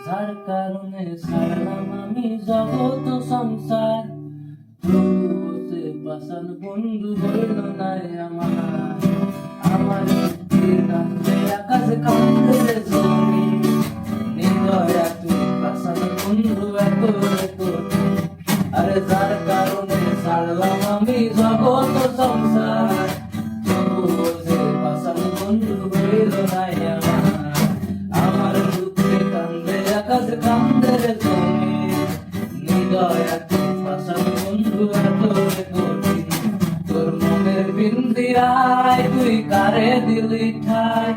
যার কারণে ছাড়লাম আমি জগৎ সংসার, তবু বসে বাসান বন্ধু হইল না আমার। আমার কান্দে আকাশ কান্দে রে জমি, নিদয়া তুই বাসান বন্ধু এত এত। আরে যার কারণে ছাড়লাম আমি জগৎ সংসার, তবু বসে বাসান বন্ধু হইল না আমার। আমার দুঃখে কান্দে আকাশ কান্দে রে জমি, নিদয়া তুই বাসান বন্ধু এত এত। তোর মনের বিন্দিরায় তুই কারে দিলি ঠাই,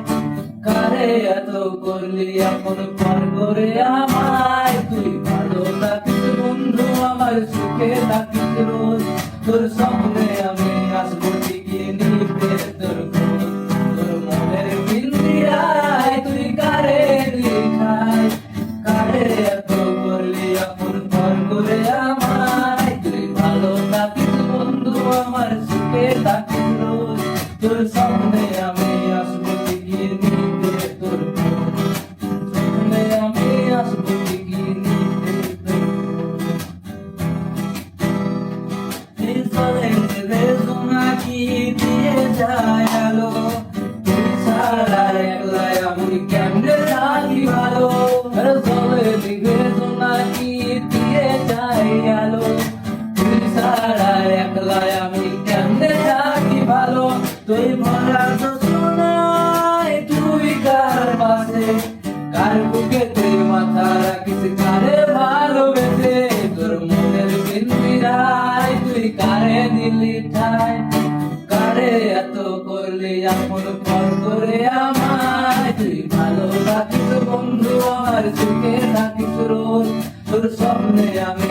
কারে এত করলি আপন পর করে আমায়। তুই ভালো থাকিস বন্ধু আমার, সুখে থাকিস রোজ। তোর সামনে আমি আসবো ঠিকই নিতে তোর খোঁজ। তোর মনের বিন্দিরায় তুই কারে দিলি ঠাই, কারে এত করলি আপন পর করে আমায়। তুই ভালো থাকিস বন্ধু আমার, সুখে থাকিস রোজ। তোর সামনে আমি আসবো ঠিকই নিতে তোর খোঁজ। সামনে আমি আসবো ঠিকই নিতে তোর খোঁজ। এই চলেন রে জোনাকি দিয়ে যায় আলো, তুই ছাড়া একলা আমি কেমনে থাকি ভালো। আরে চলেন রে জোনাকি দিয়ে যায় আলো, তুই ছাড়া একলা আমি কেমনে থাকি ভালো। তুই ভরা শোনায় তুই কার পাশে, কার বুকে তুই মাথা রাখিস কারে ভালোবেসে। তোর মনের বিন্দিরায় তুই কারে দিলি ঠাই, কারে এত করলি আপন পর করে আমায়। তুই ভালো থাকিস বন্ধু আমার, সুখে থাকিস রোজ। তোর স্বপ্নে আমি